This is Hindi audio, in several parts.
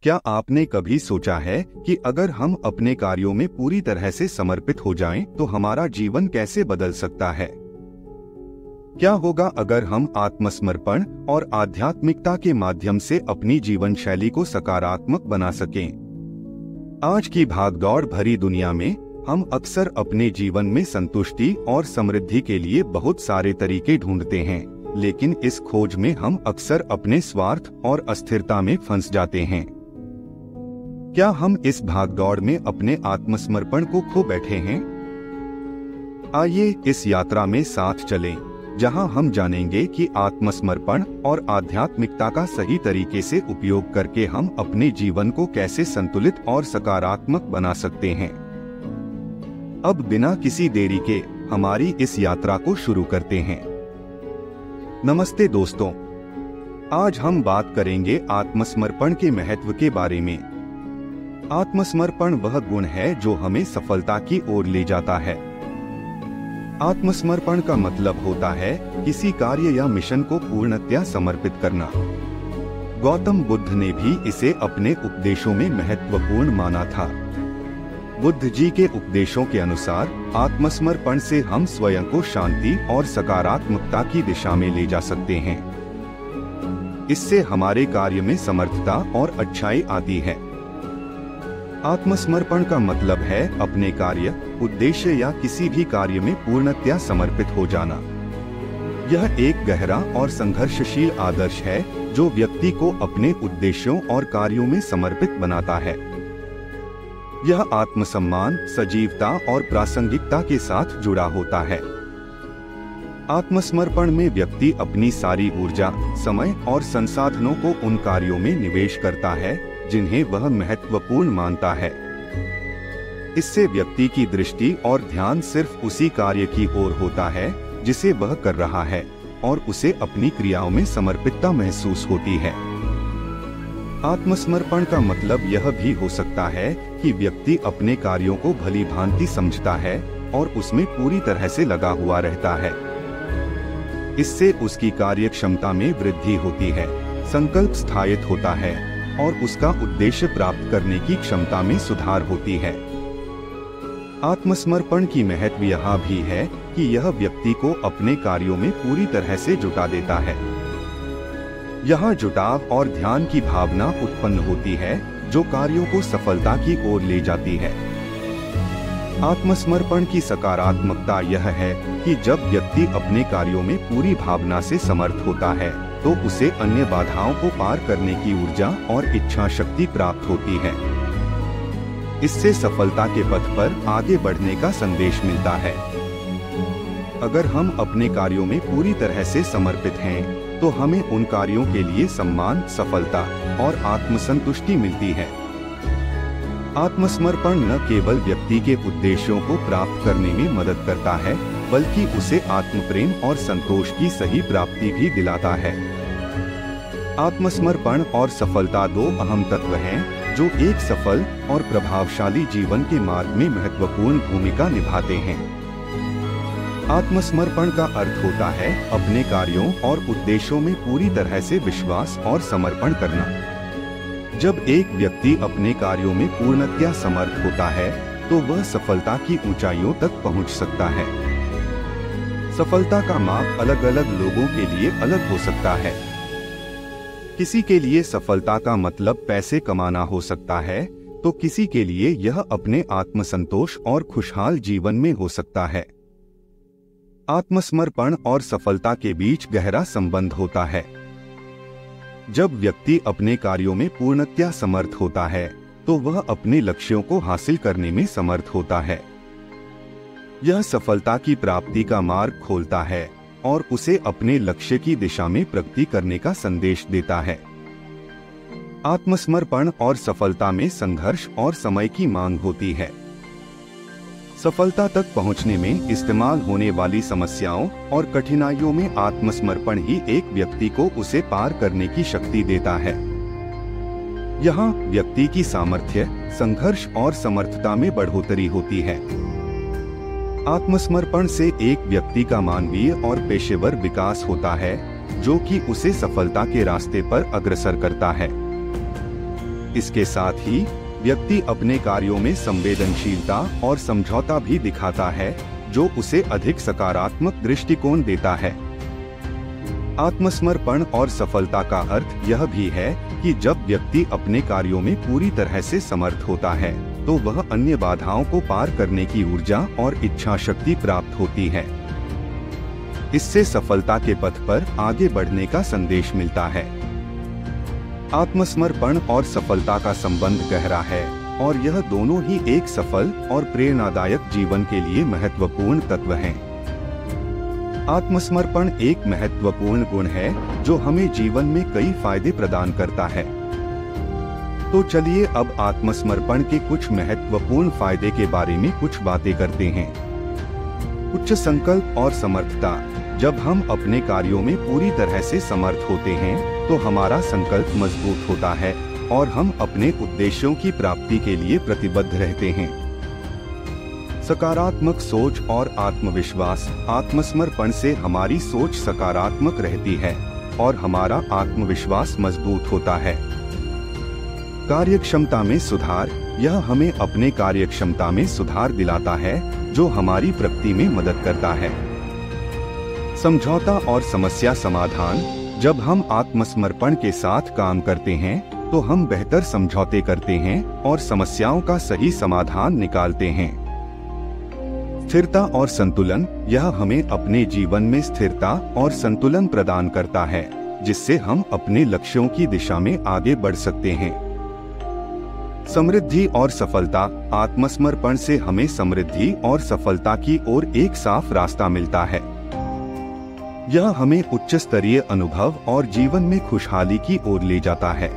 क्या आपने कभी सोचा है कि अगर हम अपने कार्यों में पूरी तरह से समर्पित हो जाएं, तो हमारा जीवन कैसे बदल सकता है? क्या होगा अगर हम आत्मसमर्पण और आध्यात्मिकता के माध्यम से अपनी जीवन शैली को सकारात्मक बना सकें? आज की भागदौड़ भरी दुनिया में हम अक्सर अपने जीवन में संतुष्टि और समृद्धि के लिए बहुत सारे तरीके ढूंढते हैं, लेकिन इस खोज में हम अक्सर अपने स्वार्थ और अस्थिरता में फंस जाते हैं। क्या हम इस भागदौड़ में अपने आत्मसमर्पण को खो बैठे हैं? आइए इस यात्रा में साथ चलें, जहां हम जानेंगे कि आत्मसमर्पण और आध्यात्मिकता का सही तरीके से उपयोग करके हम अपने जीवन को कैसे संतुलित और सकारात्मक बना सकते हैं। अब बिना किसी देरी के हमारी इस यात्रा को शुरू करते हैं। नमस्ते दोस्तों, आज हम बात करेंगे आत्मसमर्पण के महत्व के बारे में। आत्मसमर्पण वह गुण है जो हमें सफलता की ओर ले जाता है। आत्मसमर्पण का मतलब होता है किसी कार्य या मिशन को पूर्णतया समर्पित करना। गौतम बुद्ध ने भी इसे अपने उपदेशों में महत्वपूर्ण माना था। बुद्ध जी के उपदेशों के अनुसार आत्मसमर्पण से हम स्वयं को शांति और सकारात्मकता की दिशा में ले जा सकते हैं। इससे हमारे कार्य में समर्थता और अच्छाई आती है। आत्मसमर्पण का मतलब है अपने कार्य, उद्देश्य या किसी भी कार्य में पूर्णतया समर्पित हो जाना। यह एक गहरा और संघर्षशील आदर्श है जो व्यक्ति को अपने उद्देश्यों और कार्यों में समर्पित बनाता है। यह आत्मसम्मान, सजीवता और प्रासंगिकता के साथ जुड़ा होता है। आत्मसमर्पण में व्यक्ति अपनी सारी ऊर्जा, समय और संसाधनों को उन कार्यों में निवेश करता है जिन्हें वह महत्वपूर्ण मानता है। इससे व्यक्ति की दृष्टि और ध्यान सिर्फ उसी कार्य की ओर होता है जिसे वह कर रहा है, और उसे अपनी क्रियाओं में समर्पितता महसूस होती है। आत्मसमर्पण का मतलब यह भी हो सकता है कि व्यक्ति अपने कार्यों को भली भांति समझता है और उसमें पूरी तरह से लगा हुआ रहता है। इससे उसकी कार्य क्षमता में वृद्धि होती है, संकल्प स्थायित होता है और उसका उद्देश्य प्राप्त करने की क्षमता में सुधार होती है। आत्मसमर्पण की महत्व यहाँ भी है कि यह व्यक्ति को अपने कार्यों में पूरी तरह से जुटा देता है। यहाँ जुटाव और ध्यान की भावना उत्पन्न होती है जो कार्यों को सफलता की ओर ले जाती है। आत्मसमर्पण की सकारात्मकता यह है कि जब व्यक्ति अपने कार्यों में पूरी भावना से समर्थ होता है तो उसे अन्य बाधाओं को पार करने की ऊर्जा और इच्छा शक्ति प्राप्त होती है। इससे सफलता के पथ पर आगे बढ़ने का संदेश मिलता है। अगर हम अपने कार्यों में पूरी तरह से समर्पित हैं, तो हमें उन कार्यों के लिए सम्मान, सफलता और आत्मसंतुष्टि मिलती है। आत्मसमर्पण न केवल व्यक्ति के उद्देश्यों को प्राप्त करने में मदद करता है, बल्कि उसे आत्मप्रेम और संतोष की सही प्राप्ति भी दिलाता है। आत्मसमर्पण और सफलता दो अहम तत्व हैं जो एक सफल और प्रभावशाली जीवन के मार्ग में महत्वपूर्ण भूमिका निभाते हैं। आत्मसमर्पण का अर्थ होता है अपने कार्यों और उद्देश्यों में पूरी तरह से विश्वास और समर्पण करना। जब एक व्यक्ति अपने कार्यों में पूर्णतया समर्थ होता है, तो वह सफलता की ऊंचाइयों तक पहुंच सकता है। सफलता का माप अलग अलग लोगों के लिए अलग हो सकता है। किसी के लिए सफलता का मतलब पैसे कमाना हो सकता है, तो किसी के लिए यह अपने आत्मसंतोष और खुशहाल जीवन में हो सकता है। आत्मसमर्पण और सफलता के बीच गहरा संबंध होता है। जब व्यक्ति अपने कार्यों में पूर्णतया समर्थ होता है, तो वह अपने लक्ष्यों को हासिल करने में समर्थ होता है। यह सफलता की प्राप्ति का मार्ग खोलता है और उसे अपने लक्ष्य की दिशा में प्रगति करने का संदेश देता है। आत्मसमर्पण और सफलता में संघर्ष और समय की मांग होती है। सफलता तक पहुंचने में इस्तेमाल होने वाली समस्याओं और कठिनाइयों में आत्मसमर्पण ही एक व्यक्ति को उसे पार करने की शक्ति देता है। यहाँ व्यक्ति की सामर्थ्य, संघर्ष और समर्थता में बढ़ोतरी होती है। आत्मसमर्पण से एक व्यक्ति का मानवीय और पेशेवर विकास होता है, जो कि उसे सफलता के रास्ते पर अग्रसर करता है। इसके साथ ही व्यक्ति अपने कार्यों में संवेदनशीलता और समझौता भी दिखाता है, जो उसे अधिक सकारात्मक दृष्टिकोण देता है। आत्मसमर्पण और सफलता का अर्थ यह भी है कि जब व्यक्ति अपने कार्यों में पूरी तरह से समर्थ होता है, तो वह अन्य बाधाओं को पार करने की ऊर्जा और इच्छा शक्ति प्राप्त होती है। इससे सफलता के पथ पर आगे बढ़ने का संदेश मिलता है। आत्मसमर्पण और सफलता का संबंध गहरा है और यह दोनों ही एक सफल और प्रेरणादायक जीवन के लिए महत्वपूर्ण तत्व हैं। आत्मसमर्पण एक महत्वपूर्ण गुण है जो हमें जीवन में कई फायदे प्रदान करता है। तो चलिए अब आत्मसमर्पण के कुछ महत्वपूर्ण फायदे के बारे में कुछ बातें करते हैं। उच्च संकल्प और समर्थता। जब हम अपने कार्यों में पूरी तरह से समर्थ होते हैं, तो हमारा संकल्प मजबूत होता है और हम अपने उद्देश्यों की प्राप्ति के लिए प्रतिबद्ध रहते हैं। सकारात्मक सोच और आत्मविश्वास। आत्मसमर्पण से हमारी सोच सकारात्मक रहती है और हमारा आत्मविश्वास मजबूत होता है। कार्यक्षमता में सुधार। यह हमें अपने कार्यक्षमता में सुधार दिलाता है, जो हमारी प्रगति में मदद करता है। समझौता और समस्या समाधान। जब हम आत्मसमर्पण के साथ काम करते हैं, तो हम बेहतर समझौते करते हैं और समस्याओं का सही समाधान निकालते हैं। स्थिरता और संतुलन। यह हमें अपने जीवन में स्थिरता और संतुलन प्रदान करता है, जिससे हम अपने लक्ष्यों की दिशा में आगे बढ़ सकते हैं। समृद्धि और सफलता। आत्मसमर्पण से हमें समृद्धि और सफलता की ओर एक साफ रास्ता मिलता है। यह हमें उच्च स्तरीय अनुभव और जीवन में खुशहाली की ओर ले जाता है।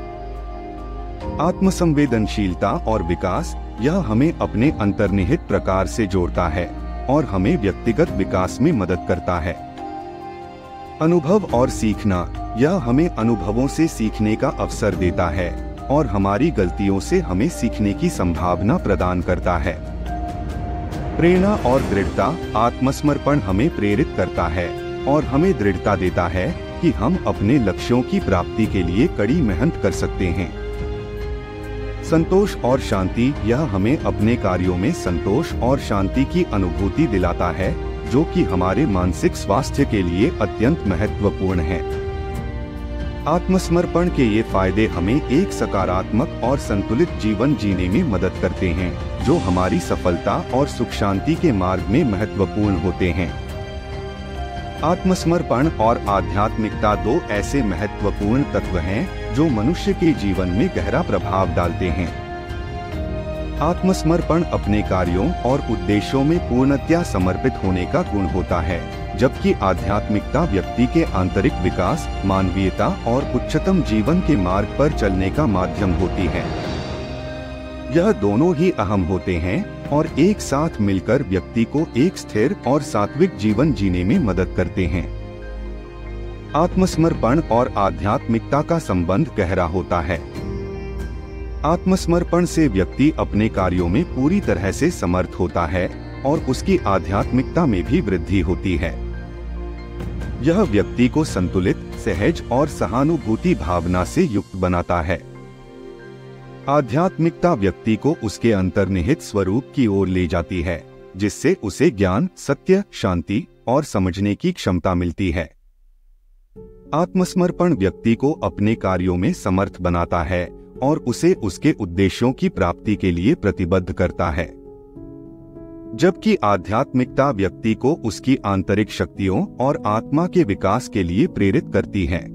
आत्मसंवेदनशीलता और विकास। यह हमें अपने अंतर्निहित प्रकार से जोड़ता है और हमें व्यक्तिगत विकास में मदद करता है। अनुभव और सीखना। यह हमें अनुभवों से सीखने का अवसर देता है और हमारी गलतियों से हमें सीखने की संभावना प्रदान करता है। प्रेरणा और दृढ़ता। आत्मसमर्पण हमें प्रेरित करता है और हमें दृढ़ता देता है कि हम अपने लक्ष्यों की प्राप्ति के लिए कड़ी मेहनत कर सकते हैं। संतोष और शांति। यह हमें अपने कार्यों में संतोष और शांति की अनुभूति दिलाता है, जो कि हमारे मानसिक स्वास्थ्य के लिए अत्यंत महत्वपूर्ण है। आत्मसमर्पण के ये फायदे हमें एक सकारात्मक और संतुलित जीवन जीने में मदद करते हैं, जो हमारी सफलता और सुख शांति के मार्ग में महत्वपूर्ण होते हैं। आत्मसमर्पण और आध्यात्मिकता दो ऐसे महत्वपूर्ण तत्व हैं जो मनुष्य के जीवन में गहरा प्रभाव डालते हैं। आत्मसमर्पण अपने कार्यों और उद्देश्यों में पूर्णतया समर्पित होने का गुण होता है, जबकि आध्यात्मिकता व्यक्ति के आंतरिक विकास, मानवीयता और उच्चतम जीवन के मार्ग पर चलने का माध्यम होती है। यह दोनों ही अहम होते हैं और एक साथ मिलकर व्यक्ति को एक स्थिर और सात्विक जीवन जीने में मदद करते हैं। आत्मसमर्पण और आध्यात्मिकता का संबंध गहरा होता है। आत्मसमर्पण से व्यक्ति अपने कार्यों में पूरी तरह से समर्थ होता है और उसकी आध्यात्मिकता में भी वृद्धि होती है। यह व्यक्ति को संतुलित, सहज और सहानुभूति भावना से युक्त बनाता है। आध्यात्मिकता व्यक्ति को उसके अंतर्निहित स्वरूप की ओर ले जाती है, जिससे उसे ज्ञान, सत्य, शांति और समझने की क्षमता मिलती है। आत्मसमर्पण व्यक्ति को अपने कार्यों में समर्थ बनाता है और उसे उसके उद्देश्यों की प्राप्ति के लिए प्रतिबद्ध करता है, जबकि आध्यात्मिकता व्यक्ति को उसकी आंतरिक शक्तियों और आत्मा के विकास के लिए प्रेरित करती है।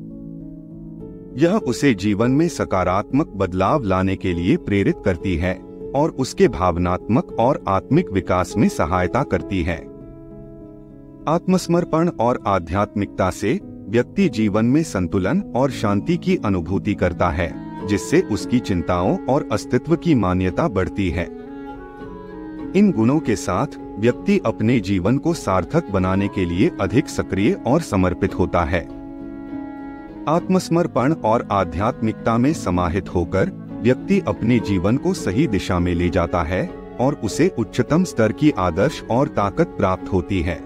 यह उसे जीवन में सकारात्मक बदलाव लाने के लिए प्रेरित करती है और उसके भावनात्मक और आत्मिक विकास में सहायता करती है। आत्मसमर्पण और आध्यात्मिकता से व्यक्ति जीवन में संतुलन और शांति की अनुभूति करता है, जिससे उसकी चिंताओं और अस्तित्व की मान्यता बढ़ती है। इन गुणों के साथ व्यक्ति अपने जीवन को सार्थक बनाने के लिए अधिक सक्रिय और समर्पित होता है। आत्मसमर्पण और आध्यात्मिकता में समाहित होकर व्यक्ति अपने जीवन को सही दिशा में ले जाता है और उसे उच्चतम स्तर की आदर्श और ताकत प्राप्त होती है।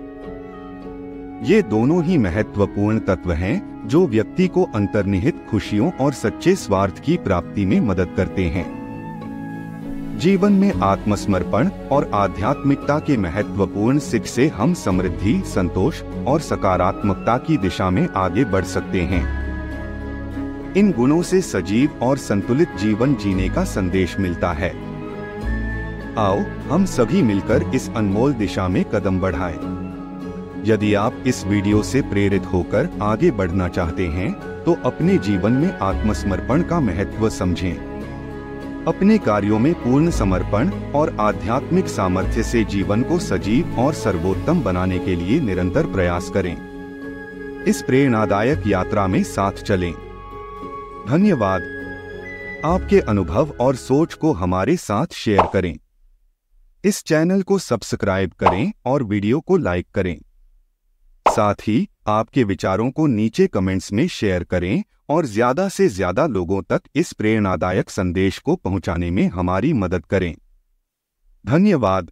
ये दोनों ही महत्वपूर्ण तत्व हैं जो व्यक्ति को अंतर्निहित खुशियों और सच्चे स्वार्थ की प्राप्ति में मदद करते हैं। जीवन में आत्मसमर्पण और आध्यात्मिकता के महत्वपूर्ण सीख से हम समृद्धि, संतोष और सकारात्मकता की दिशा में आगे बढ़ सकते हैं। इन गुणों से सजीव और संतुलित जीवन जीने का संदेश मिलता है। आओ हम सभी मिलकर इस अनमोल दिशा में कदम बढ़ाएं। यदि आप इस वीडियो से प्रेरित होकर आगे बढ़ना चाहते हैं, तो अपने जीवन में आत्मसमर्पण का महत्व समझें। अपने कार्यों में पूर्ण समर्पण और आध्यात्मिक सामर्थ्य से जीवन को सजीव और सर्वोत्तम बनाने के लिए निरंतर प्रयास करें। इस प्रेरणादायक यात्रा में साथ चलें। धन्यवाद। आपके अनुभव और सोच को हमारे साथ शेयर करें। इस चैनल को सब्सक्राइब करें और वीडियो को लाइक करें। साथ ही आपके विचारों को नीचे कमेंट्स में शेयर करें और ज्यादा से ज्यादा लोगों तक इस प्रेरणादायक संदेश को पहुंचाने में हमारी मदद करें। धन्यवाद।